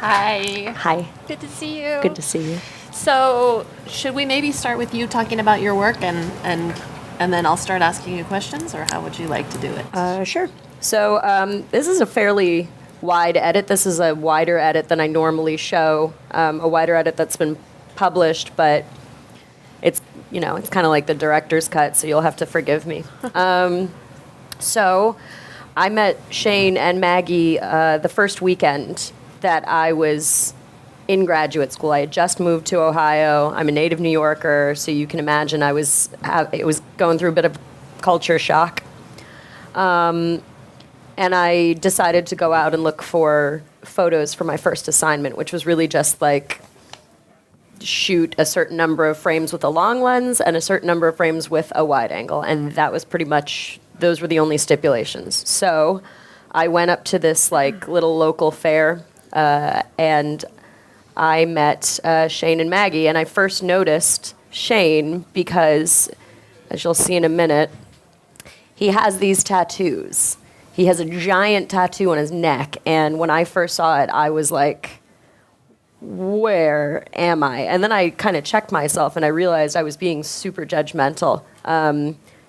Hi. Hi. Good to see you. Good to see you. So, should we maybe start with you talking about your work and then I'll start asking you questions, or how would you like to do it? Sure. So this is a fairly wide edit. This is a wider edit than I normally show. A wider edit that's been published, but it's it's kind of like the director's cut, so you'll have to forgive me. So I met Shane and Maggie the first weekend that I was in graduate school. I had just moved to Ohio. I'm a native New Yorker, so you can imagine it was going through a bit of culture shock. And I decided to go out and look for photos for my first assignment, which was really just like shoot a certain number of frames with a long lens and a certain number of frames with a wide angle. And that was pretty much, those were the only stipulations. So I went up to this like little local fair and I met Shane and Maggie. And I first noticed Shane because, as you'll see in a minute, he has these tattoos. He has a giant tattoo on his neck. And when I first saw it, I was like, where am I? And then I kind of checked myself and I realized I was being super judgmental.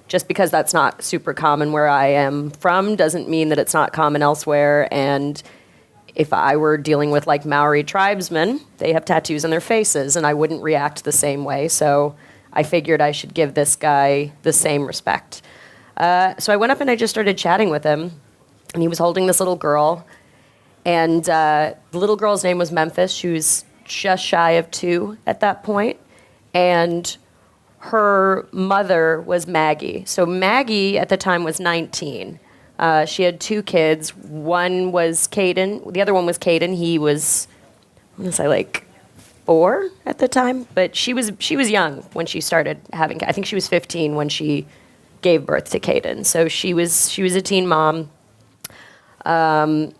Just because that's not super common where I am from doesn't mean that it's not common elsewhere. And if I were dealing with like Maori tribesmen, they have tattoos on their faces and I wouldn't react the same way. So I figured I should give this guy the same respect. So I went up and I just started chatting with him, and he was holding this little girl, and the little girl's name was Memphis. She was just shy of 2 at that point, and her mother was Maggie. So Maggie at the time was 19. She had 2 kids. One was Caden. The other one was Caden. He was, I'm going to say like 4 at the time, but she was young when she started having. I think she was 15 when she gave birth to Caden. So she was a teen mom. And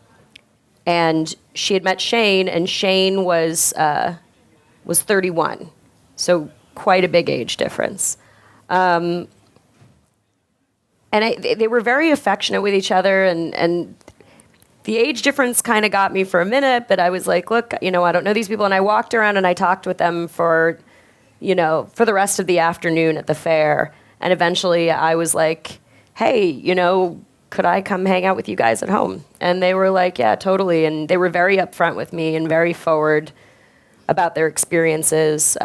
she had met Shane, and Shane was 31. So quite a big age difference. And they were very affectionate with each other, and the age difference kind of got me for a minute, but I was like, look, I don't know these people. And I walked around and I talked with them for the rest of the afternoon at the fair. And eventually I was like, hey, could I come hang out with you guys at home? And they were like, yeah, totally. And they were very upfront with me and very forward about their experiences.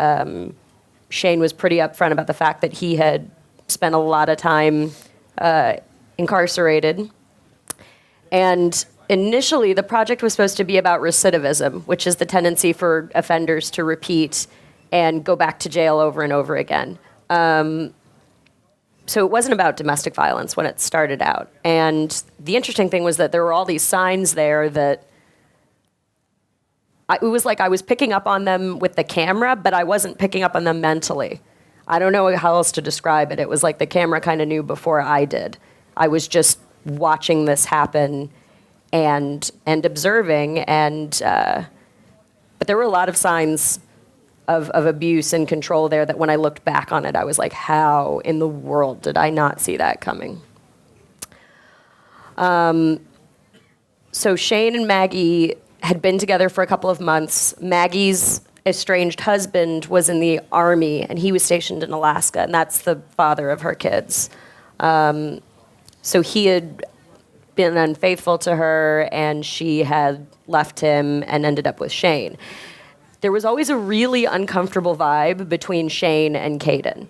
Shane was pretty upfront about the fact that he had spent a lot of time incarcerated. And initially, the project was supposed to be about recidivism, which is the tendency for offenders to repeat and go back to jail over and over again. So it wasn't about domestic violence when it started out. And the interesting thing was that there were all these signs there that it was like I was picking up on them with the camera, but I wasn't picking up on them mentally. I don't know how else to describe it. It was like the camera kind of knew before I did. I was just watching this happen and observing, but there were a lot of signs of abuse and control there that when I looked back on it, I was like, how in the world did I not see that coming? So Shane and Maggie had been together for a couple of months. Maggie's estranged husband was in the Army, and he was stationed in Alaska, and that's the father of her kids. So he had been unfaithful to her, and she had left him and ended up with Shane. There was always a really uncomfortable vibe between Shane and Caden.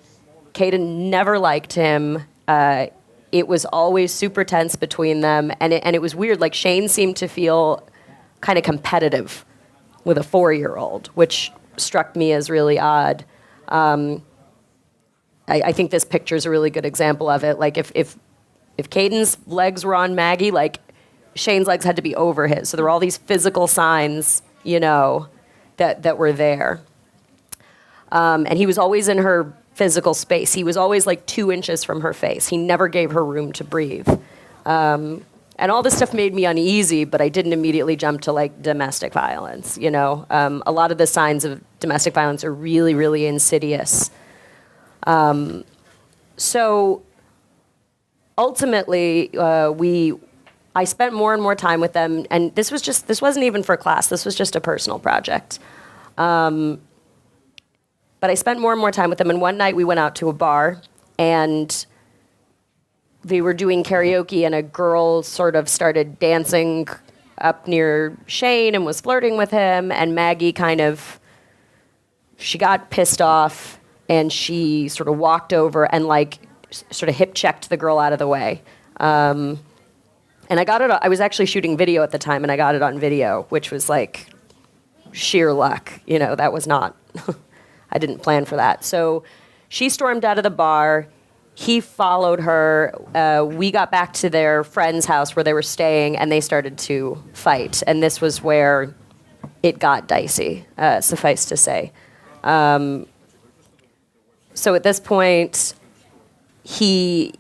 Caden never liked him. It was always super tense between them, and it was weird. Like, Shane seemed to feel kind of competitive with a 4-year-old, which struck me as really odd. I think this picture is a really good example of it. Like, if Caden's legs were on Maggie, like, Shane's legs had to be over his. So there were all these physical signs, that were there. And he was always in her physical space. He was always like 2 inches from her face. He never gave her room to breathe. And all this stuff made me uneasy, but I didn't immediately jump to like domestic violence. A lot of the signs of domestic violence are really, really insidious. So ultimately, I spent more and more time with them, and this wasn't even for class. This was just a personal project. But I spent more and more time with them, and one night we went out to a bar, and they were doing karaoke, and a girl sort of started dancing up near Shane and was flirting with him, and Maggie she got pissed off, and she sort of walked over and like sort of hip checked the girl out of the way. And I got it. I was actually shooting video at the time, and I got it on video, which was like sheer luck. That was not. I didn't plan for that. So she stormed out of the bar. He followed her. We got back to their friend's house where they were staying, and they started to fight. And this was where it got dicey, suffice to say. So at this point, he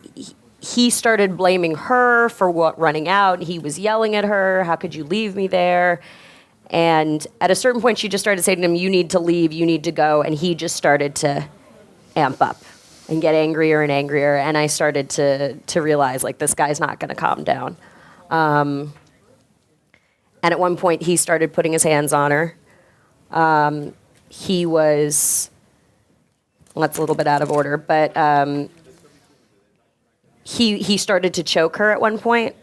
started blaming her for running out. He was yelling at her, "How could you leave me there?" And at a certain point, she just started saying to him, "You need to leave, you need to go." And he just started to amp up and get angrier and angrier. And I started to realize, like, this guy's not going to calm down. And at one point, he started putting his hands on her. He was, that's a little bit out of order, but he started to choke her at one point.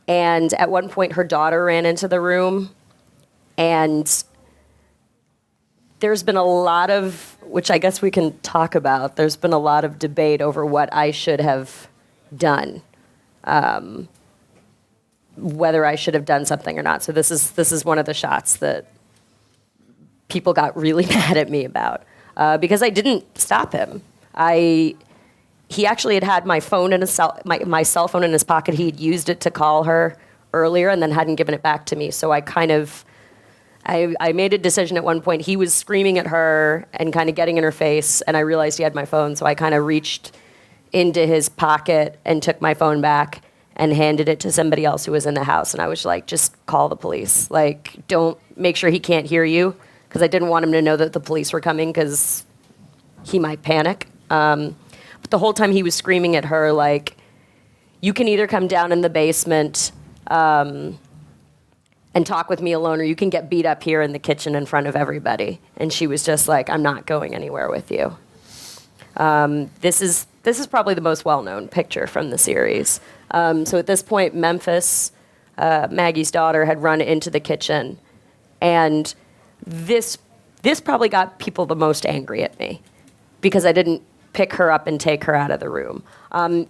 And at one point, her daughter ran into the room. And there's been a lot of, which I guess we can talk about, there's been a lot of debate over what I should have done, whether I should have done something or not. So this is one of the shots that people got really mad at me about, because I didn't stop him. He actually had my phone in my cell phone in his pocket. He'd used it to call her earlier and then hadn't given it back to me. So I made a decision at one point. He was screaming at her and kind of getting in her face, and I realized he had my phone, so I kind of reached into his pocket and took my phone back and handed it to somebody else who was in the house. And I was like, just call the police. Like, don't make sure he can't hear you, because I didn't want him to know that the police were coming, because he might panic. But the whole time he was screaming at her, like, you can either come down in the basement and talk with me alone, or you can get beat up here in the kitchen in front of everybody. And she was just like, I'm not going anywhere with you. This is probably the most well-known picture from the series. So at this point, Memphis, Maggie's daughter, had run into the kitchen, and this probably got people the most angry at me, because I didn't pick her up and take her out of the room.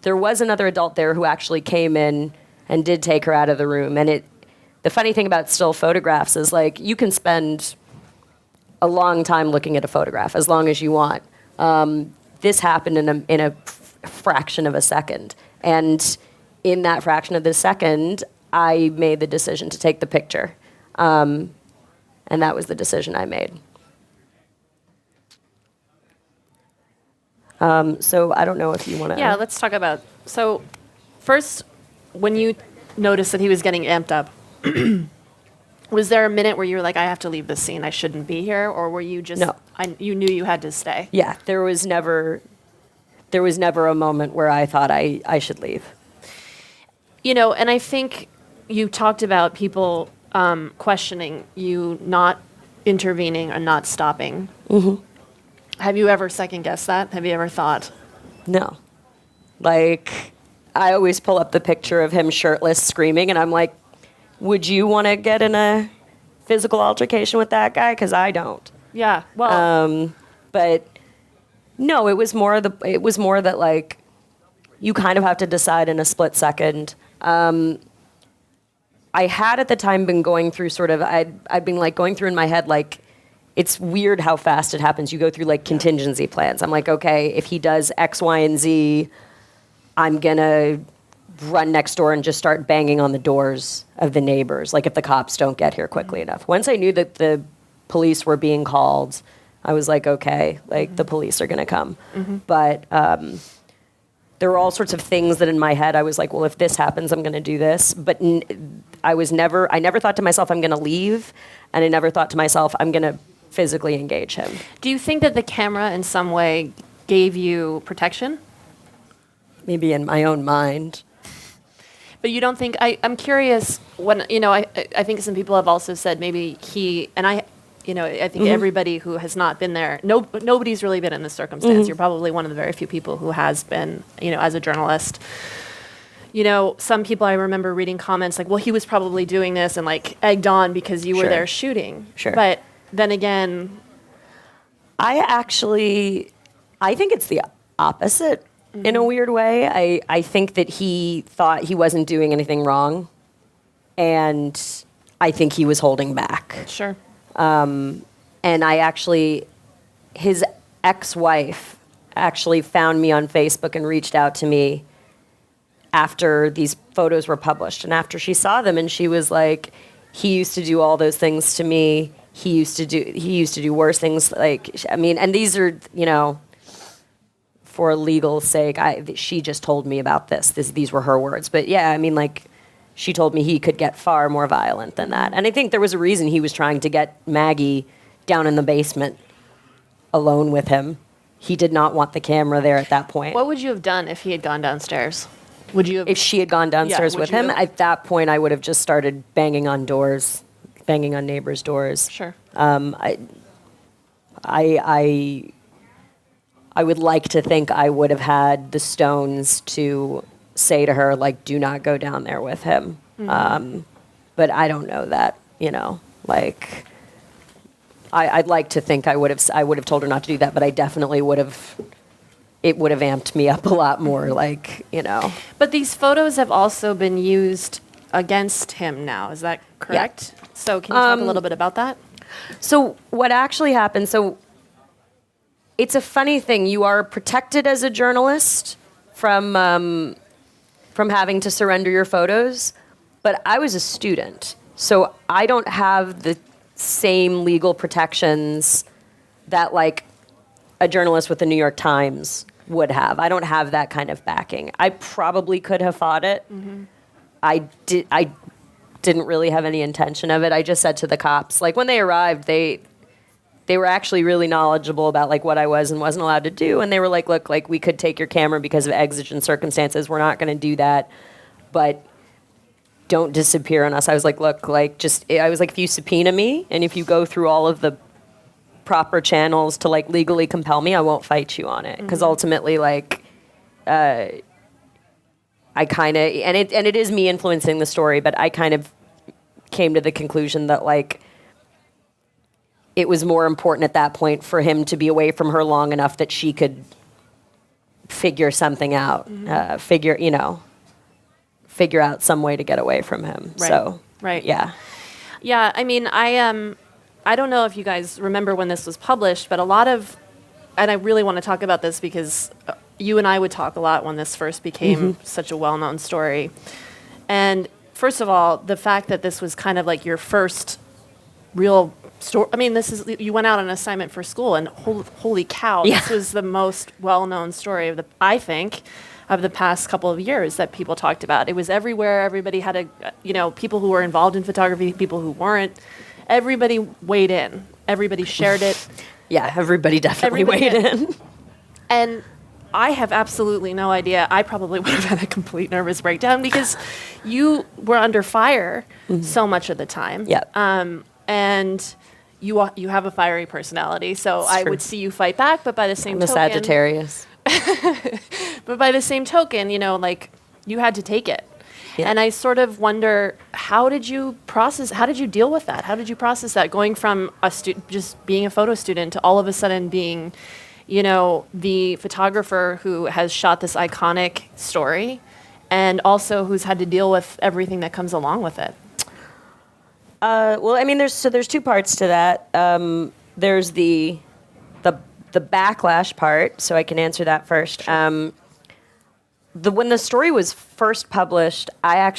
There was another adult there who actually came in and did take her out of the room, and the funny thing about still photographs is, like, you can spend a long time looking at a photograph, as long as you want. This happened in a fraction of a second. And in that fraction of the second, I made the decision to take the picture. And that was the decision I made. So I don't know if you want to... Yeah, let's talk about... So first, when you noticed that he was getting amped up, was there a minute where you were like, I have to leave this scene, I shouldn't be here? Or were you just... No. You knew you had to stay? Yeah, there was never a moment where I thought I should leave. And I think you talked about people questioning you not intervening or not stopping. Mm-hmm. Have you ever second-guessed that? Have you ever thought? No. Like, I always pull up the picture of him shirtless screaming, and I'm like, would you want to get in a physical altercation with that guy? Because I don't. Yeah, well... But no, it was more that, like, you kind of have to decide in a split second. I had at the time been going through I'd been like going through in my head, like, it's weird how fast it happens. You go through like contingency plans. I'm like, okay, if he does X, Y, and Z, I'm gonna run next door and just start banging on the doors of the neighbors, like if the cops don't get here quickly enough. Once I knew that the police were being called, I was like, okay, like the police are gonna come. Mm-hmm. But there were all sorts of things that in my head I was like, well, if this happens, I'm gonna do this. But I never thought to myself, I'm gonna leave, and I never thought to myself, I'm gonna physically engage him. Do you think that the camera in some way gave you protection? Maybe in my own mind. But you don't think, I'm curious when, I think some people have also said maybe I think everybody who has not been there, nobody's really been in this circumstance. You're probably one of the very few people who has been, as a journalist. Some people I remember reading comments like, well, he was probably doing this and like egged on because you were there shooting. Sure. But then again, I think it's the opposite in a weird way. I think that he thought he wasn't doing anything wrong, and I think he was holding back. Sure. And his ex-wife actually found me on Facebook and reached out to me after these photos were published, and after she saw them, and she was like, he used to do all those things to me. He used to do worse things. And these are, for legal sake, she just told me about this. These were her words. But yeah, she told me he could get far more violent than that. And I think there was a reason he was trying to get Maggie down in the basement alone with him. He did not want the camera there at that point. What would you have done if he had gone downstairs? Would you have, if she had gone downstairs with him, at that point I would have just started banging on neighbors' doors. Sure. I would like to think I would have had the stones to say to her, like, do not go down there with him. But I don't know that, I'd like to think I would have told her not to do that, but I definitely would have. It would have amped me up a lot more, But these photos have also been used against him now. Is that correct? Yeah. So can you talk a little bit about that? So what actually happened? So it's a funny thing. You are protected as a journalist from having to surrender your photos, but I was a student, so I don't have the same legal protections that a journalist with the New York Times would have. I don't have that kind of backing. I probably could have fought it. I didn't really have any intention of it. I just said to the cops, when they arrived, they were actually really knowledgeable about what I was and wasn't allowed to do, and they were like, look, we could take your camera because of exigent circumstances. We're not going to do that, but don't disappear on us. I was like, look, if you subpoena me and if you go through all of the proper channels to legally compel me, I won't fight you on it, because ultimately I kind of, and it is me influencing the story, but I kind of came to the conclusion that it was more important at that point for him to be away from her long enough that she could figure something out, figure out some way to get away from him. Right. So right. Yeah. I don't know if you guys remember when this was published, but and I really want to talk about this because you and I would talk a lot when this first became such a well-known story. And first of all, the fact that this was kind of your first real story. You went out on an assignment for school, and holy cow, This was the most well-known story of the past couple of years that people talked about. It was everywhere. Everybody had people who were involved in photography, people who weren't. Everybody weighed in. Everybody shared it. Yeah, everybody definitely weighed in. And I have absolutely no idea. I probably would have had a complete nervous breakdown because you were under fire so much of the time. Yeah. And you have a fiery personality, so It's I true. would see you fight back. But by the same token, I'm a Sagittarius. But by the same token, you had to take it. Yeah. And I sort of wonder, how did you deal with that? How did you process that, going from just being a photo student to all of a sudden being, the photographer who has shot this iconic story, and also who's had to deal with everything that comes along with it? There's two parts to that. There's the backlash part, so I can answer that first. Sure. When the story was first published, I'd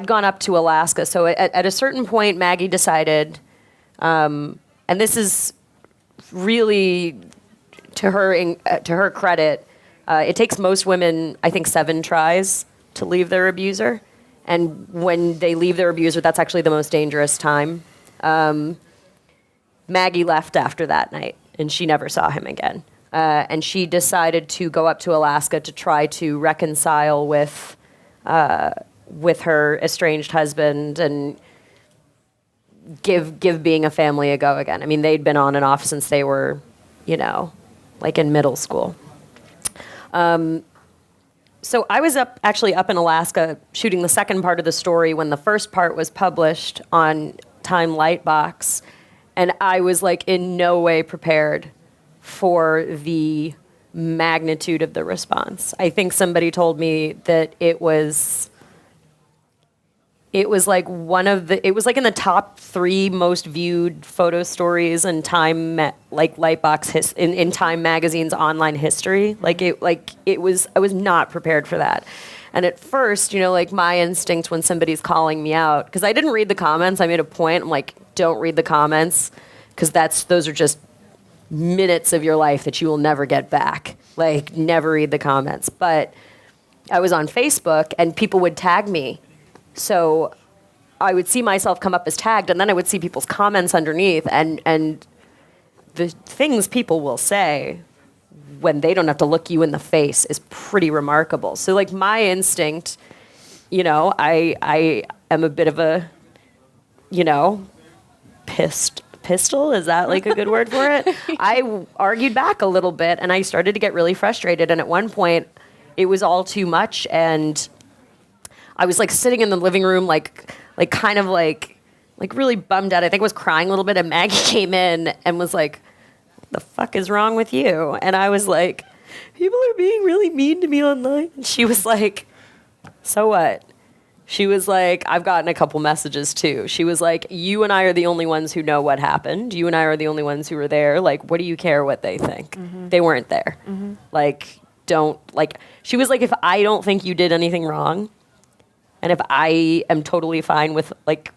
gone up to Alaska. So at a certain point, Maggie decided, and this is really to her credit, it takes most women, I think, 7 tries to leave their abuser. And when they leave their abuser, that's actually the most dangerous time. Maggie left after that night, and she never saw him again. And she decided to go up to Alaska to try to reconcile with with her estranged husband and give being a family a go again. I mean, they'd been on and off since they were, like in middle school. So I was actually up in Alaska shooting the second part of the story when the first part was published on Time Lightbox, and I was like in no way prepared for the magnitude of the response. I think somebody told me that it was like it was like in the top 3 most viewed photo stories in Time Lightbox in Time magazine's online history. I was not prepared for that. And at first, like my instinct when somebody's calling me out, because I didn't read the comments, I made a point. I'm like, don't read the comments, because those are just minutes of your life that you will never get back. Like, never read the comments. But I was on Facebook and people would tag me. So I would see myself come up as tagged, and then I would see people's comments underneath, and the things people will say when they don't have to look you in the face is pretty remarkable. So, like, my instinct, I am a bit of a, pistol? Is that like a good word for it? I argued back a little bit, and I started to get really frustrated, and at one point, it was all too much, and I was like sitting in the living room, like kind of like really bummed out. I think I was crying a little bit, and Maggie came in and was like, "What the fuck is wrong with you?" And I was like, "People are being really mean to me online." And she was like, "So what?" She was like, "I've gotten a couple messages too." She was like, "You and I are the only ones who know what happened. You and I are the only ones who were there. Like, what do you care what they think? Mm-hmm. They weren't there. Mm-hmm. Like, don't, like," she was like, "If I don't think you did anything wrong, and if I am totally fine with, like,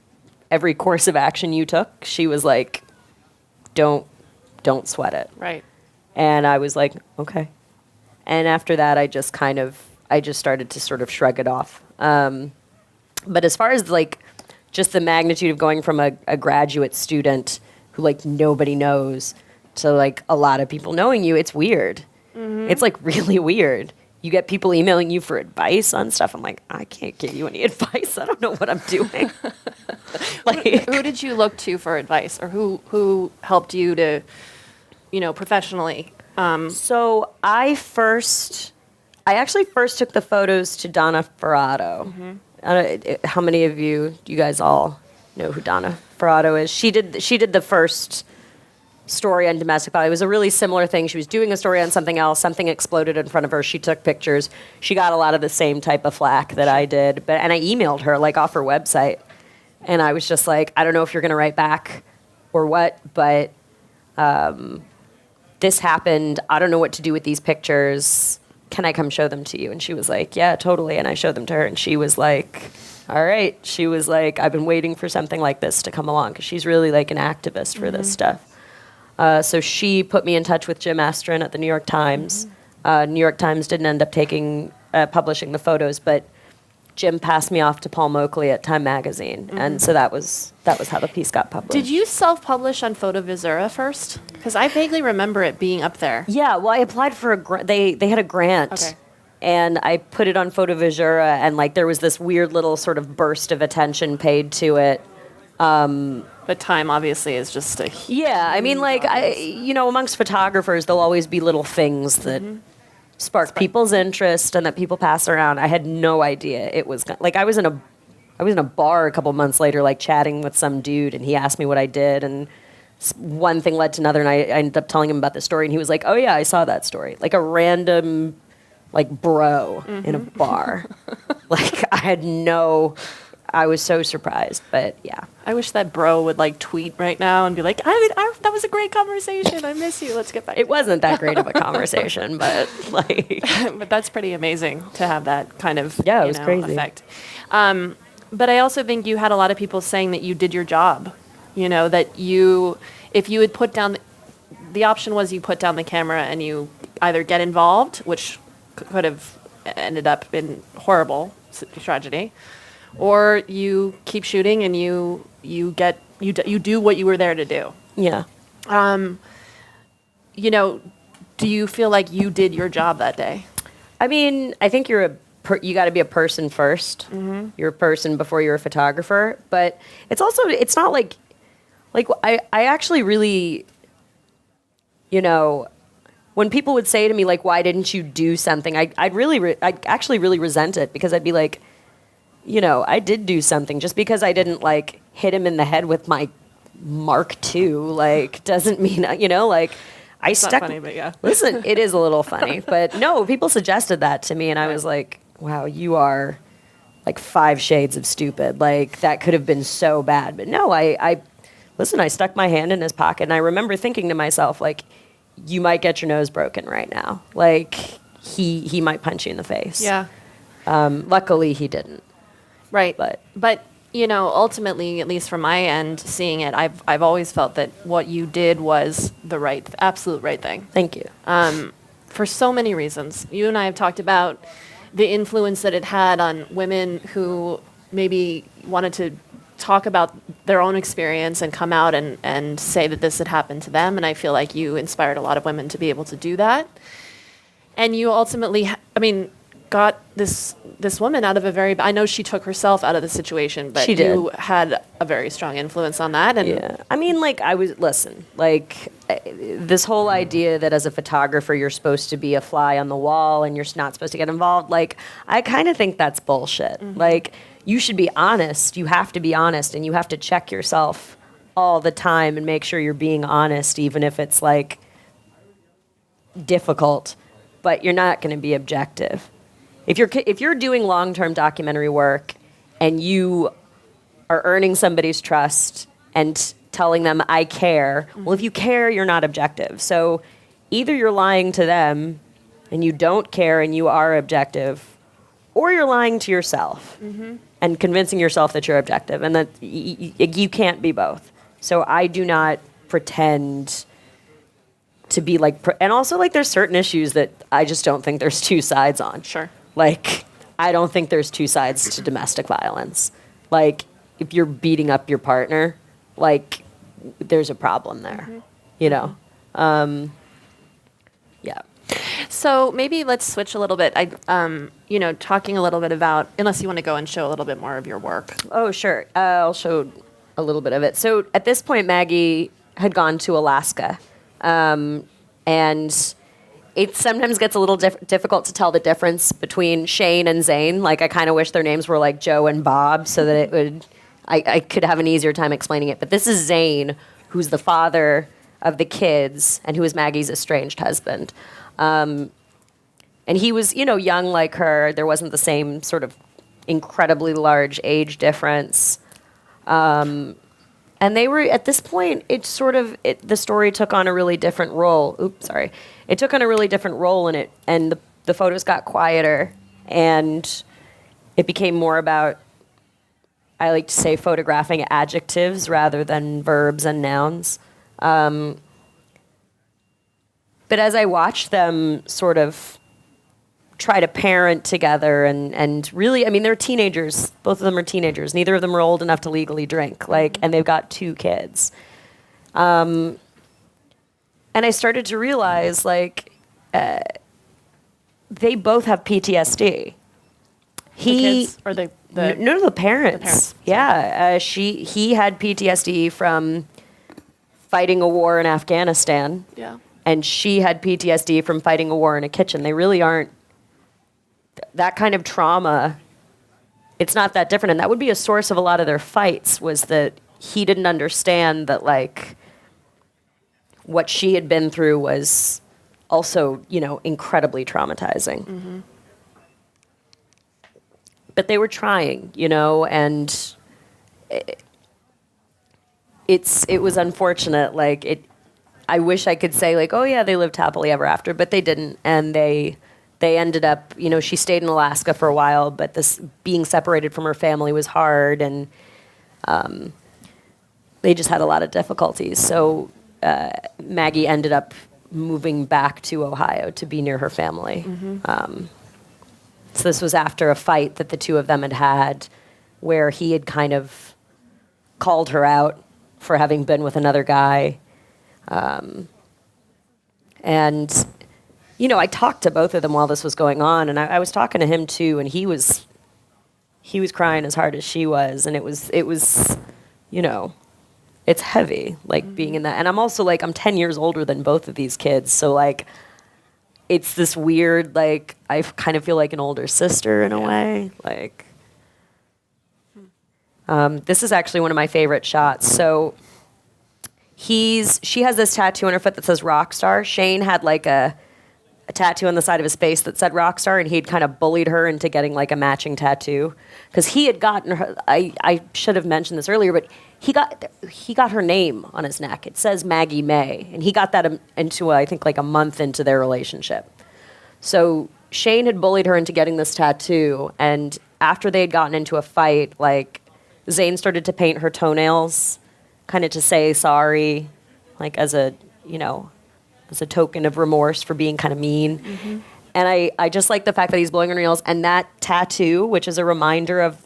every course of action you took," she was like, don't sweat it. Right. And I was like, okay. And after that, I just started to sort of shrug it off. But as far as, like, just the magnitude of going from a graduate student who, like, nobody knows to, like, a lot of people knowing you, it's weird. Mm-hmm. It's, like, really weird. You get people emailing you for advice on stuff. I'm like, I can't give you any advice. I don't know what I'm doing. Like, who did you look to for advice, or who helped you to, professionally? So I actually first took the photos to Donna Barato. Mm-hmm. How many of you guys all know who Donna Barato is? She did the first story on domestic violence. It was a really similar thing. She was doing a story on something else. Something exploded in front of her. She took pictures. She got a lot of the same type of flack that I did. And I emailed her, like, off her website. And I was just like, I don't know if you're going to write back or what, but this happened. I don't know what to do with these pictures. Can I come show them to you? And she was like, yeah, totally. And I showed them to her, and she was like, all right. She was like, I've been waiting for something like this to come along, because she's really, like, an activist for this stuff. So she put me in touch with Jim Estrin at the New York Times. New York Times didn't end up publishing the photos, but Jim passed me off to Paul Moakley at Time Magazine, and so that was how the piece got published. Did you self-publish on Photo Visura first? Because I vaguely remember it being up there. Yeah, well, I applied for a grant. They had a grant, okay, and I put it on Photo Visura, and, like, there was this weird little sort of burst of attention paid to it. But Time obviously is just a huge, yeah. I mean, like, amongst photographers, there'll always be little things that spark people's interest and that people pass around. I had no idea it was like I was in a bar a couple months later, like, chatting with some dude, and he asked me what I did, and one thing led to another, and I ended up telling him about the story, and he was like, "Oh yeah, I saw that story." Like a random, like, bro in a bar. Like, I was so surprised, but yeah. I wish that bro would, like, tweet right now and be like, that was a great conversation. I miss you. Let's get back. It wasn't that great of a conversation, but, like. But that's pretty amazing to have that kind of, yeah, it was crazy. Effect. But I also think you had a lot of people saying that you did your job. That if you had put down, the option was you put down the camera and you either get involved, which could have ended up in horrible tragedy, or you keep shooting and you do what you were there to do. Yeah. Do you feel like you did your job that day? I mean, I think you're a you got to be a person first. Mm-hmm. You're a person before you're a photographer. But it's not like I actually really, when people would say to me, like, why didn't you do something? I'd actually really resent it, because I'd be like, I did do something. Just because I didn't like hit him in the head with my Mark II, like, doesn't mean, like, I It's stuck. not funny, but yeah. Listen, it is a little funny, but no, people suggested that to me, and I was like, wow, you are like 5 shades of stupid. Like, that could have been so bad. But no, I stuck my hand in his pocket, and I remember thinking to myself, like, you might get your nose broken right now. Like, he might punch you in the face. Yeah. Luckily, he didn't. Right. But ultimately, at least from my end, seeing it, I've always felt that what you did was the absolute right thing. Thank you. For so many reasons. You and I have talked about the influence that it had on women who maybe wanted to talk about their own experience and come out and say that this had happened to them. And I feel like you inspired a lot of women to be able to do that. And you ultimately, got this woman out of I know she took herself out of the situation, but She did. you had a very strong influence on that. And this whole idea that as a photographer you're supposed to be a fly on the wall and you're not supposed to get involved, like, I kind of think that's bullshit. Mm-hmm. Like, you should be honest. You have to be honest, and you have to check yourself all the time and make sure you're being honest, even if it's like difficult, but you're not going to be objective. If you're doing long-term documentary work and you are earning somebody's trust and telling them, I care, well, if you care, you're not objective. So either you're lying to them and you don't care and you are objective, or you're lying to yourself and convincing yourself that you're objective, and that you can't be both. So I do not pretend to be like, and also, like, there's certain issues that I just don't think there's two sides on. Sure. Like, I don't think there's two sides to domestic violence. Like, if you're beating up your partner, like, there's a problem there, Yeah. So maybe let's switch a little bit. Talking a little bit about, unless you want to go and show a little bit more of your work. Oh, sure. I'll show a little bit of it. So at this point, Maggie had gone to Alaska, and it sometimes gets a little difficult to tell the difference between Shane and Zane. Like, I kind of wish their names were like Joe and Bob, so that I could have an easier time explaining it. But this is Zane, who's the father of the kids and who is Maggie's estranged husband. And he was, young like her. There wasn't the same sort of incredibly large age difference. And they were, at this point, the story took on a really different role. Oops, sorry. It took on a really different role in it, and the photos got quieter, and it became more about, I like to say, photographing adjectives rather than verbs and nouns. But as I watched them sort of try to parent together and really, they're teenagers. Both of them are teenagers. Neither of them are old enough to legally drink, and they've got 2 kids. And I started to realize, they both have PTSD. The kids or the No, the parents. Yeah, he had PTSD from fighting a war in Afghanistan. Yeah. And she had PTSD from fighting a war in a kitchen. They really aren't that kind of trauma. It's not that different, and that would be a source of a lot of their fights. Was that he didn't understand that, like, what she had been through was also, incredibly traumatizing. Mm-hmm. But they were trying, and it was unfortunate. I wish I could say, oh yeah, they lived happily ever after, but they didn't, and they ended up, she stayed in Alaska for a while, but this being separated from her family was hard, and they just had a lot of difficulties. So Maggie ended up moving back to Ohio to be near her family. Mm-hmm. So this was after a fight that the two of them had had, where he had kind of called her out for having been with another guy. And, I talked to both of them while this was going on, and I was talking to him too, and he was crying as hard as she was, and it was, it's heavy, like being in that. And I'm also like, I'm 10 years older than both of these kids, so like, it's this weird, like, I kind of feel like an older sister in a way, like. This is actually one of my favorite shots. So she has this tattoo on her foot that says rock star. Shane had like a tattoo on the side of his face that said rock star, and he'd kind of bullied her into getting like a matching tattoo because he had gotten her. I should have mentioned this earlier, but he got her name on his neck. It says Maggie May, and he got that into I think like a month into their relationship. So Shane had bullied her into getting this tattoo, and after they had gotten into a fight, like Zane started to paint her toenails, kind of to say sorry, like as a token of remorse for being kind of mean. Mm-hmm. And I just like the fact that he's blowing her nails, and that tattoo, which is a reminder of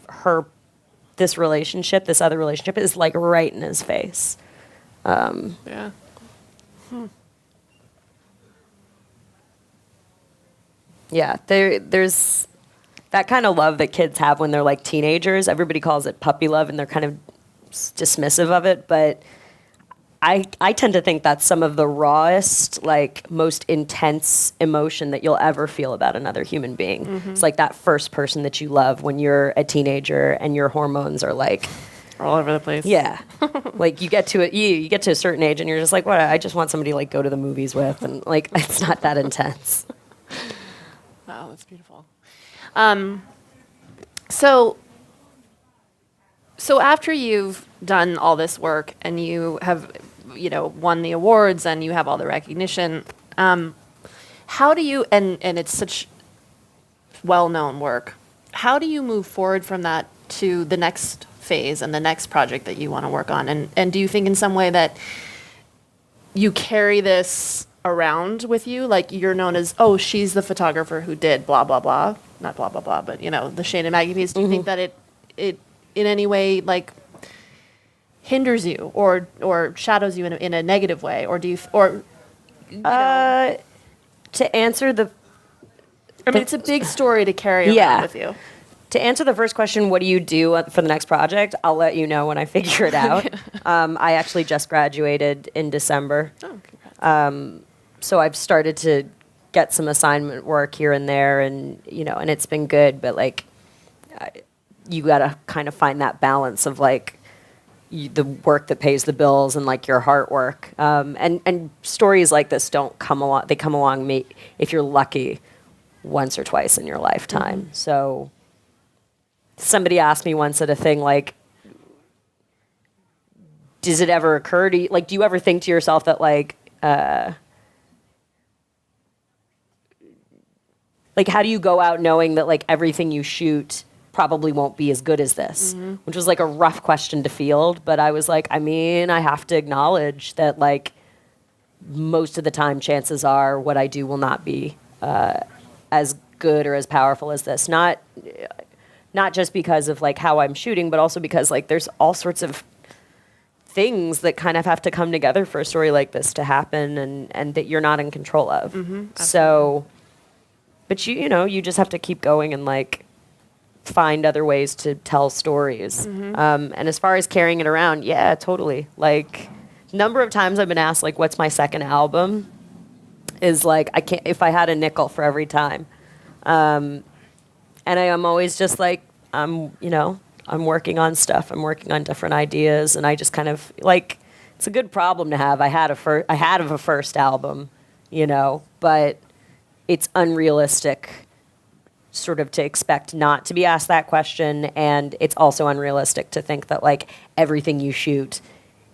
this other relationship, is like right in his face. Yeah. Yeah, there's that kind of love that kids have when they're like teenagers. Everybody calls it puppy love, and they're kind of dismissive of it, but I tend to think that's some of the rawest, like most intense emotion that you'll ever feel about another human being. Mm-hmm. It's like that first person that you love when you're a teenager and your hormones are like all over the place. Yeah. Like you get to a certain age and you're just like, what, I just want somebody to like go to the movies with, and like it's not that intense. Wow, that's beautiful. So after you've done all this work and you have, won the awards and you have all the recognition, how do you, and it's such well-known work, how do you move forward from that to the next phase and the next project that you want to work on? And do you think in some way that you carry this around with you? Like you're known as, oh, she's the photographer who did blah, blah, blah. Not blah, blah, blah, but, the Shane and Maggie piece. Do you think that it in any way, like, hinders you or shadows you in a negative way? Or do you, to answer it's a big story to carry around with you. To answer the first question, what do you do for the next project? I'll let you know when I figure it out. I actually just graduated in December. Oh, congrats. So I've started to get some assignment work here and there, and and it's been good, but like you gotta kind of find that balance of like the work that pays the bills and like your heart work. And stories like this don't come along. They come along if you're lucky once or twice in your lifetime. Mm-hmm. So somebody asked me once at a thing like, does it ever occur to you, like, do you ever think to yourself that like how do you go out knowing that like everything you shoot probably won't be as good as this? Mm-hmm. Which was like a rough question to field, but I was like, I have to acknowledge that like most of the time chances are what I do will not be as good or as powerful as this. Not just because of like how I'm shooting, but also because like there's all sorts of things that kind of have to come together for a story like this to happen, and that you're not in control of. Mm-hmm, so, but you just have to keep going and like find other ways to tell stories. Mm-hmm. And as far as carrying it around, yeah, totally. Like, number of times I've been asked like, what's my second album? Is like, I can't, if I had a nickel for every time. And I am always just like, I'm working on stuff. I'm working on different ideas, and I just kind of like, it's a good problem to have. I had a first album, but it's unrealistic sort of to expect not to be asked that question, and it's also unrealistic to think that like everything you shoot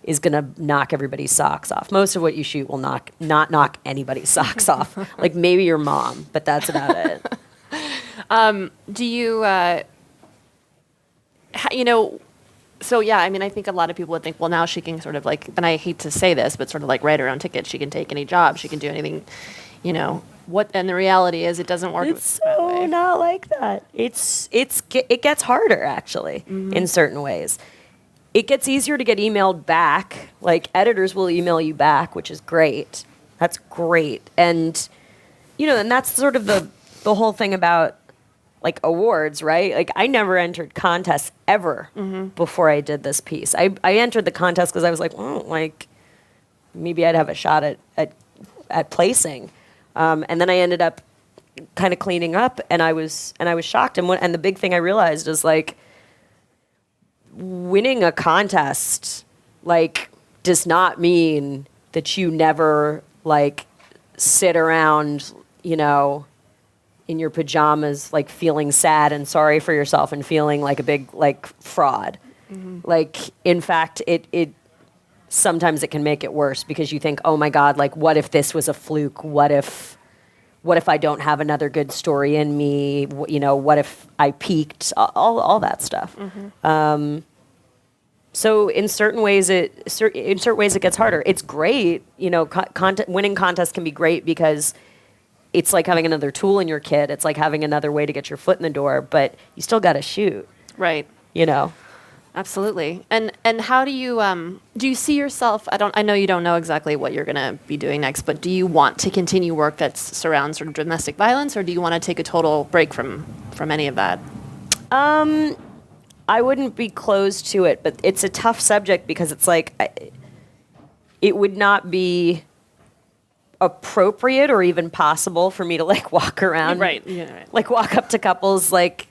is gonna knock everybody's socks off. Most of what you shoot will not knock anybody's socks off. Like maybe your mom, but that's about it. Do you, so yeah, I think a lot of people would think, well, now she can sort of like, and I hate to say this, but sort of like write her own ticket. She can take any job. She can do anything, and the reality is it doesn't work it's that so way. Not like that. It gets harder actually, mm-hmm. in certain ways. It gets easier to get emailed back. Like editors will email you back, which is great. That's great. And and that's sort of the whole thing about like awards, right? Like I never entered contests ever before I did this piece. I entered the contest because I was like, oh, like maybe I'd have a shot at placing, and then I ended up kind of cleaning up, and I was shocked. And the big thing I realized is like winning a contest like does not mean that you never like sit around, in your pajamas, like feeling sad and sorry for yourself and feeling like a big like fraud. Like in fact, it sometimes it can make it worse because you think, oh my God, like what if this was a fluke? What if I don't have another good story in me? What if I peaked? All that stuff. So in certain ways it gets harder. It's great, winning contests can be great because it's like having another tool in your kit. It's like having another way to get your foot in the door, but you still got to shoot. Right. Absolutely. And how do you see yourself, I know you don't know exactly what you're going to be doing next, but do you want to continue work that surrounds sort of domestic violence, or do you want to take a total break from any of that? I wouldn't be closed to it, but it's a tough subject because it's like, it would not be appropriate or even possible for me to like walk around, right? Yeah, right. Like walk up to couples like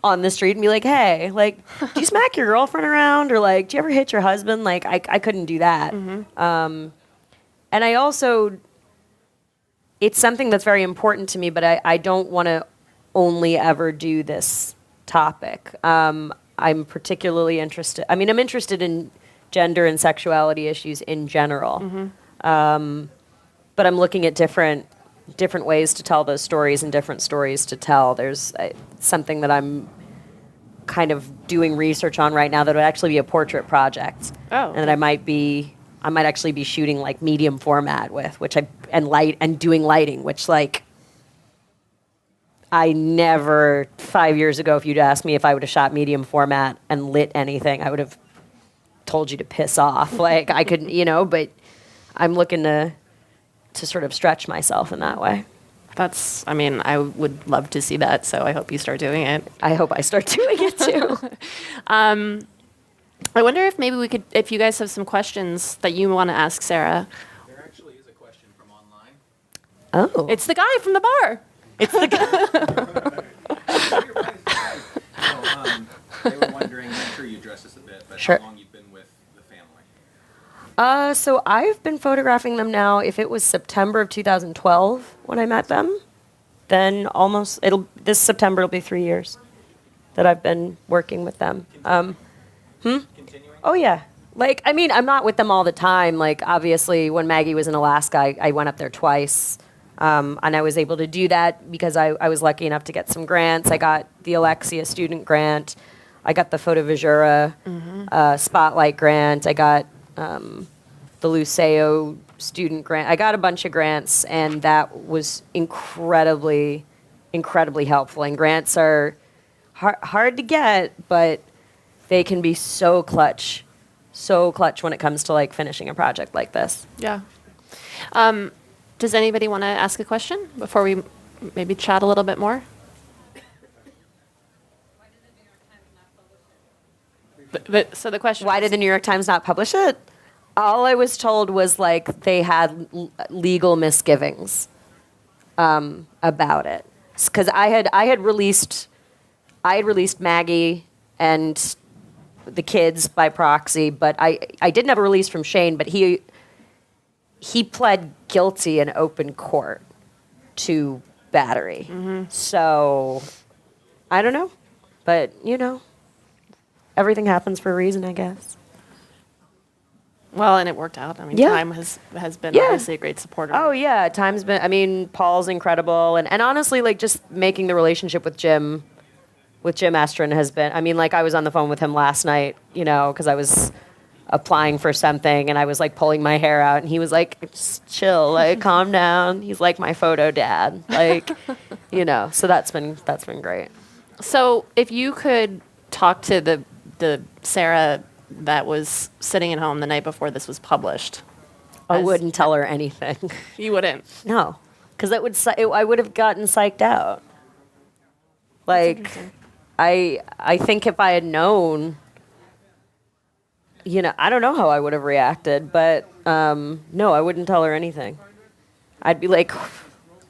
on the street and be like, hey, like, do you smack your girlfriend around, or like, do you ever hit your husband? Like, I couldn't do that. And I also, it's something that's very important to me, but I don't want to only ever do this topic. I'm particularly interested. I'm interested in gender and sexuality issues in general. But I'm looking at different ways to tell those stories and different stories to tell. There's something that I'm kind of doing research on right now that would actually be a portrait project. Oh. And that I might actually be shooting like medium format with, and doing lighting, which like I never 5 years ago, if you'd asked me if I would have shot medium format and lit anything, I would have told you to piss off. Like I couldn't, but I'm looking to sort of stretch myself in that way. I would love to see that, so I hope you start doing it. I hope I start doing it too. I wonder if maybe if you guys have some questions that you want to ask Sara. There actually is a question from online. Oh. It's the guy from the bar. It's the guy. So, they were wondering, I'm sure you addressed this a bit, but Sure. how long you've been with the family? So I've been photographing them now. If it was September of 2012 when I met them, then this September it'll be 3 years that I've been working with them. Continuing? Oh yeah. Like, I'm not with them all the time. Like, obviously, when Maggie was in Alaska, I went up there twice. And I was able to do that because I was lucky enough to get some grants. I got the Alexia student grant. I got the Photo Brigade Spotlight grant. I got the Luceo student grant. I got a bunch of grants, and that was incredibly, incredibly helpful. And grants are hard to get, but they can be so clutch when it comes to like finishing a project like this. Yeah. Does anybody want to ask a question before we maybe chat a little bit more? So the question Why did the New York Times not publish it? All I was told was like they had legal misgivings about it, because I had released Maggie and the kids by proxy, but I didn't have a release from Shane, but he pled guilty in open court to battery. So I don't know, but everything happens for a reason, I guess. Well, and it worked out. Yeah. Time has been obviously a great supporter. Oh yeah, Time's been. Paul's incredible, and honestly, like just making the relationship with Jim Estrin has been. I was on the phone with him last night, because I was applying for something, and I was like pulling my hair out, and he was like, just chill, like calm down. He's like my photo dad, like, So that's been great. So if you could talk to the Sara that was sitting at home the night before this was published, I wouldn't tell her anything. You wouldn't. No. because I would have gotten psyched out. Like, interesting. I think if I had known, I don't know how I would have reacted, but no, I wouldn't tell her anything. I'd be like,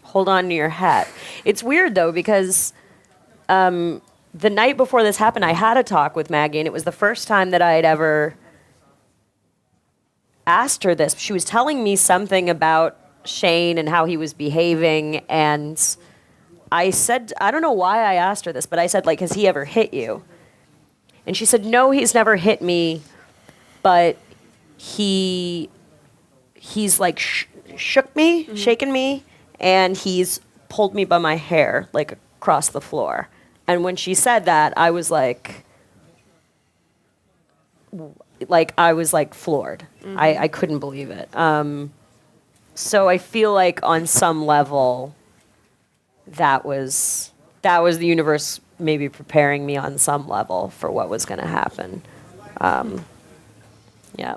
hold on to your hat. It's weird though, because the night before this happened, I had a talk with Maggie, and it was the first time that I had ever asked her this. She was telling me something about Shane and how he was behaving, and I said, I don't know why I asked her this, but I said, like, has he ever hit you? And she said, no, he's never hit me, but he's like shook me, shaken me, and he's pulled me by my hair, like, across the floor. And when she said that, I was like I was like floored. I couldn't believe it. So I feel like on some level, that was the universe maybe preparing me on some level for what was going to happen. Yeah.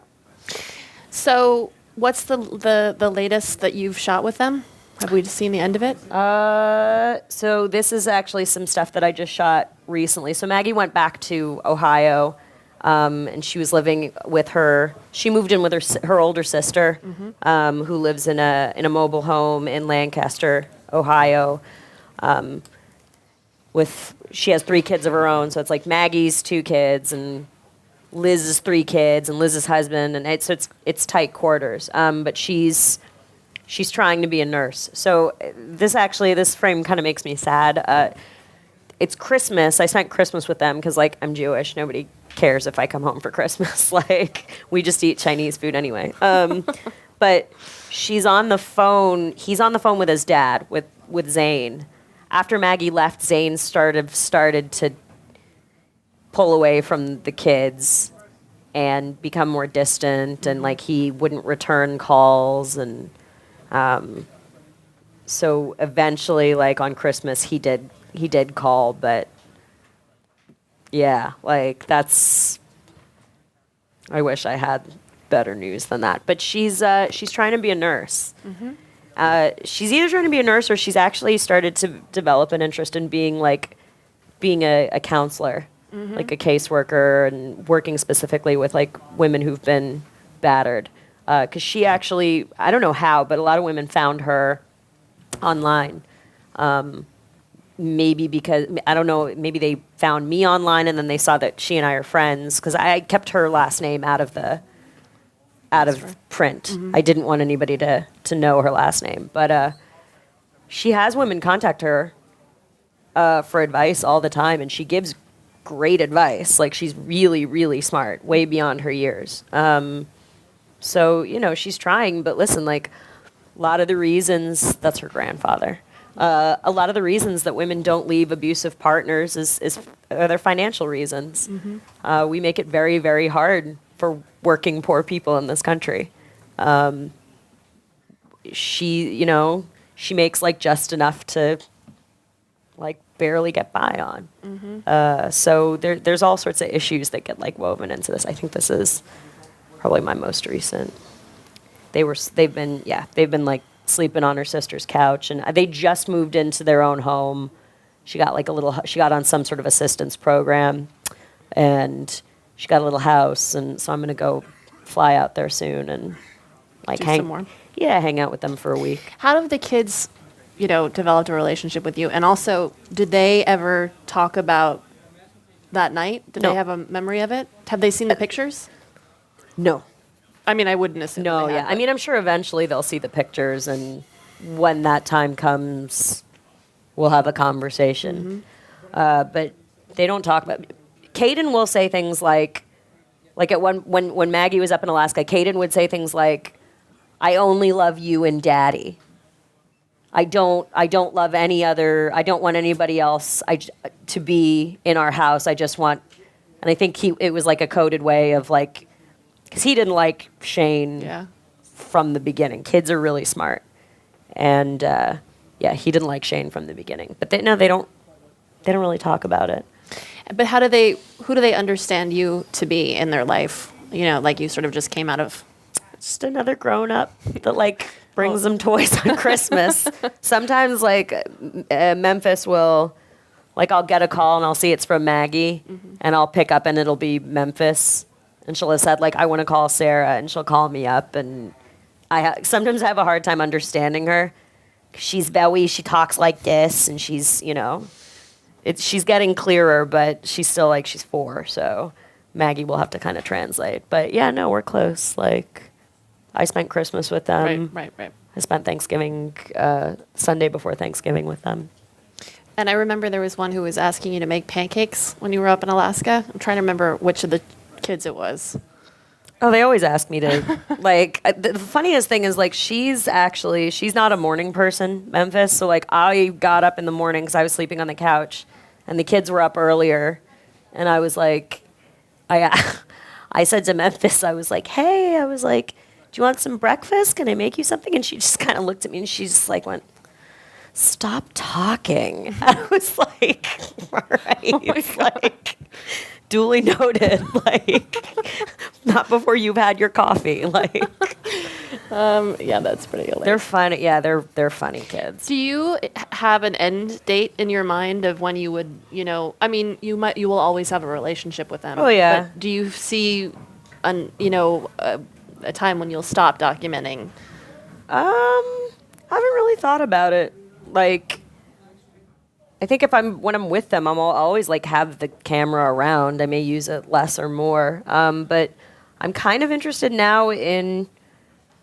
So what's the latest that you've shot with them? Have we seen the end of it? So this is actually some stuff that I just shot recently. So Maggie went back to Ohio, and she was living with she moved in with her older sister, who lives in a mobile home in Lancaster, Ohio. She has 3 kids of her own, so it's like Maggie's 2 kids and Liz's 3 kids and Liz's husband, and it's tight quarters. But she's trying to be a nurse. So this frame kind of makes me sad. It's Christmas. I spent Christmas with them because, like, I'm Jewish. Nobody cares if I come home for Christmas. Like, we just eat Chinese food anyway. But she's on the phone. He's on the phone with his dad, with Zane. After Maggie left, Zane started to pull away from the kids and become more distant, and, like, he wouldn't return calls, and so eventually, like, on Christmas, he did call, but yeah, like, I wish I had better news than that. But she's trying to be a nurse. She's either trying to be a nurse or she's actually started to develop an interest in being a counselor, like a caseworker, and working specifically with, like, women who've been battered. Because she actually, I don't know how, but a lot of women found her online. Maybe because, I don't know, maybe they found me online and then they saw that she and I are friends, because I kept her last name out of print. I didn't want anybody to know her last name. But she has women contact her for advice all the time, and she gives great advice. Like, she's really, really smart, way beyond her years. So, she's trying, but listen, like, a lot of the reasons, that's her grandfather, a lot of the reasons that women don't leave abusive partners are their financial reasons. We make it very, very hard for working poor people in this country. She makes, like, just enough to, like, barely get by on. So there's all sorts of issues that get, like, woven into this. I think this is probably my most recent. They've been like sleeping on her sister's couch, and they just moved into their own home. She got on some sort of assistance program, and she got a little house, and so I'm gonna go fly out there soon and, like, hang out with them for a week. How have the kids, developed a relationship with you? And also, did they ever talk about that night? Did No. they have a memory of it? Have they seen the pictures? No. I mean, I wouldn't assume. No, they yeah. have, I mean, I'm sure eventually they'll see the pictures, and when that time comes, we'll have a conversation. But they don't talk about. Caden will say things like at when Maggie was up in Alaska, Caden would say things like, "I only love you and Daddy. I don't love any other. I don't want anybody else to be in our house. I just want." And I think it was like a coded way of, like, because he didn't like Shane from the beginning. Kids are really smart, and he didn't like Shane from the beginning. But they don't really talk about it. But who do they understand you to be in their life? Like, you sort of just came out of. Just another grown up that, like, brings them toys on Christmas. Sometimes, like, Memphis will, like, I'll get a call and I'll see it's from Maggie, and I'll pick up and it'll be Memphis. And she'll have said, like, I want to call Sarah, and she'll call me up. And sometimes I have a hard time understanding her. She's Bowie, she talks like this, and she's, you know, she's getting clearer, but she's still, like, she's 4, so Maggie will have to kind of translate. But, yeah, no, we're close. Like, I spent Christmas with them. Right. I spent Thanksgiving, Sunday before Thanksgiving with them. And I remember there was one who was asking you to make pancakes when you were up in Alaska. I'm trying to remember which of the kids it was. Oh, they always ask me to, like, the funniest thing is, like, she's not a morning person, Memphis. So, like, I got up in the morning because I was sleeping on the couch, and the kids were up earlier. And I was like, I said to Memphis, I was like, hey, do you want some breakfast? Can I make you something? And she just kind of looked at me, and she just, like, went, stop talking. I was like, all right. Oh like, duly noted. Like, not before you've had your coffee. Like, Yeah, that's pretty hilarious. they're funny. Yeah, they're funny kids. Do you have an end date in your mind of when you would, you know, I mean, you will always have a relationship with them. Oh, yeah. But do you see, a time when you'll stop documenting? I haven't really thought about it. Like, I think when I'm with them, I'll always, like, have the camera around. I may use it less or more. But I'm kind of interested now in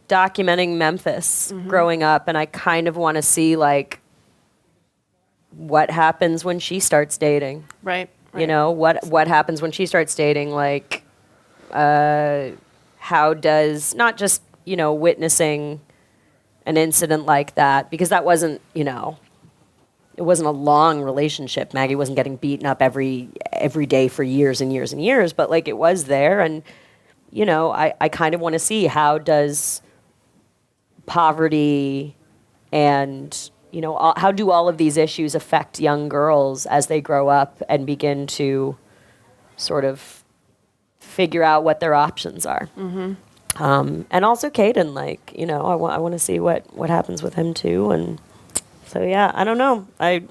documenting Memphis growing up, and I kind of want to see, like, what happens when she starts dating. Right. You know, what happens when she starts dating, like, how does, not just, you know, witnessing an incident like that, because that wasn't, you know, it wasn't a long relationship. Maggie wasn't getting beaten up every day for years and years and years, but, like, it was there. And, you know, I kind of want to see how does poverty and, you know, how do all of these issues affect young girls as they grow up and begin to sort of figure out what their options are. And also Caden, like, you know, I want to see what happens with him too. And so, yeah, I don't know. I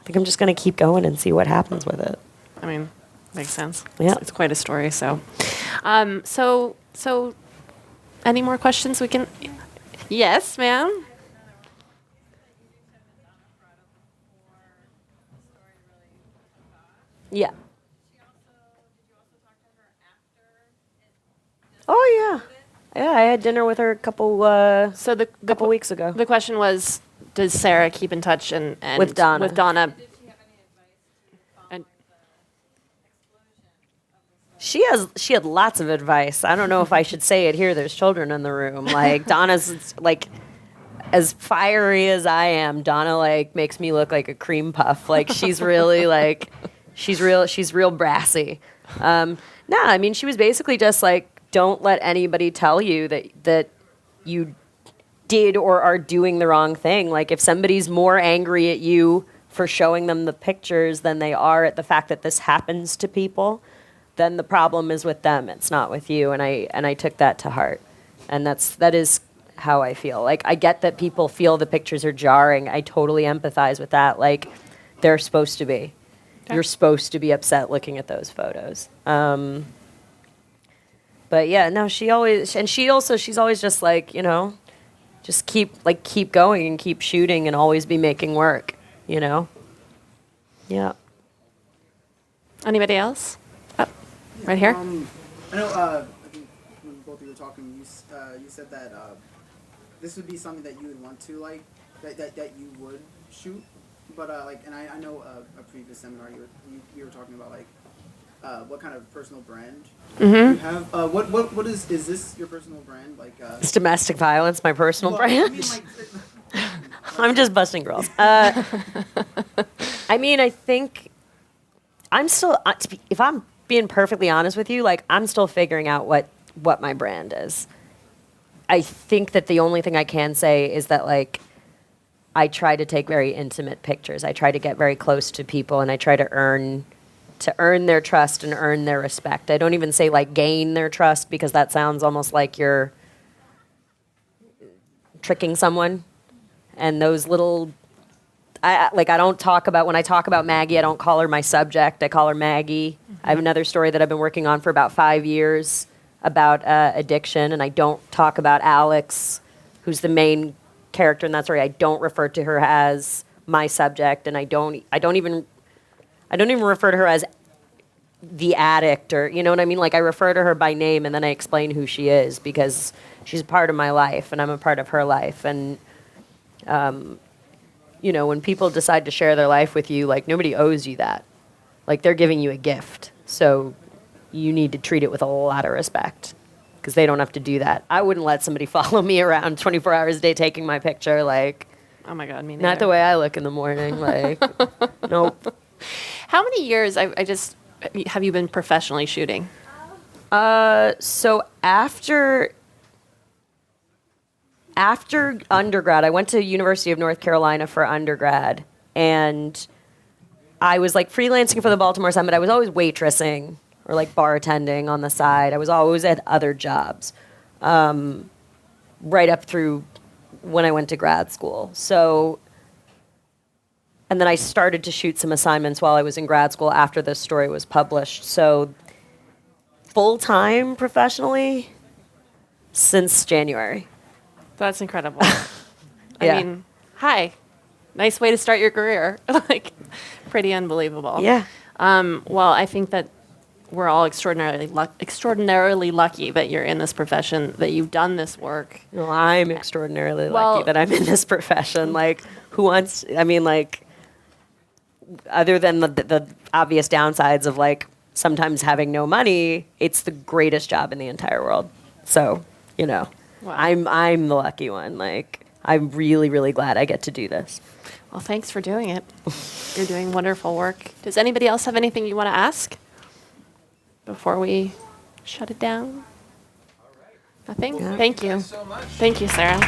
think I'm just going to keep going and see what happens with it. I mean, makes sense. Yeah. It's quite a story. So, so any more questions we can? Yes, ma'am. Yeah. Oh, yeah. Yeah, I had dinner with her a couple So the weeks ago. The question was, does Sarah keep in touch and With Donna. With Donna. And She had lots of advice. I don't know if I should say it here. There's children in the room. Like, Donna's, like, as fiery as I am, Donna, like, makes me look like a cream puff. Like, she's really, like, she's real brassy. No, I mean, she was basically just like, don't let anybody tell you that you did or are doing the wrong thing. Like, if somebody's more angry at you for showing them the pictures than they are at the fact that this happens to people, then the problem is with them. It's not with you. And I took that to heart. And that is how I feel. Like, I get that people feel the pictures are jarring. I totally empathize with that. Like, they're supposed to be. Okay. You're supposed to be upset looking at those photos. But yeah, no, she's always just like, you know, just keep going and keep shooting and always be making work, you know? Yeah. anybody else? Oh, right here. I know. I think when both of you were talking, you said that this would be something that you would want to that you would shoot, but and I know a previous seminar you were talking about what kind of personal brand you have. What is this your personal brand It's domestic violence, my personal brand. I mean, I'm just busting girls. I mean, I think I'm still, if I'm being perfectly honest with you, I'm still figuring out what my brand is. I think that the only thing I can say is that, I try to take very intimate pictures. I try to get very close to people, and I try to earn their trust and earn their respect. I don't even say, gain their trust, because that sounds almost like you're tricking someone. And those little, I don't talk about, when I talk about Maggie, I don't call her my subject. I call her Maggie. I have another story that I've been working on for about 5 years about addiction, and I don't talk about Alex, who's the main character in that story. I don't refer to her as my subject, and I don't even refer to her as the addict, or you know what I mean? Like, I refer to her by name, and then I explain who she is, because she's a part of my life and I'm a part of her life. And you know, when people decide to share their life with you, like, nobody owes you that. Like, they're giving you a gift, so you need to treat it with a lot of respect, because they don't have to do that. I wouldn't let somebody follow me around 24 hours a day taking my picture, like, Oh my God, me neither. not the way I look in the morning, like, nope. How many years have you been professionally shooting? So after undergrad, I went to University of North Carolina for undergrad, and I was like freelancing for the Baltimore Sun, but I was always waitressing or like bartending on the side. I was always at other jobs, right up through when I went to grad school. So, and then I started to shoot some assignments while I was in grad school after this story was published. So, full-time professionally since January. That's incredible. Yeah. I mean, hi. Nice way to start your career. Like, pretty unbelievable. Yeah. Well, I think that we're all extraordinarily lucky that you're in this profession, that you've done this work. Well, I'm extraordinarily Well- lucky that I'm in this profession. Like, who wants, I mean, like, other than the obvious downsides of, like, sometimes having no money, it's the greatest job in the entire world. So, you know, Wow. I'm the lucky one. Like, I'm really, really glad I get to do this. Well, thanks for doing it. You're doing wonderful work. Does anybody else have anything you want to ask before we shut it down? Nothing? Yeah. Thank you. So much. Thank you, Sarah.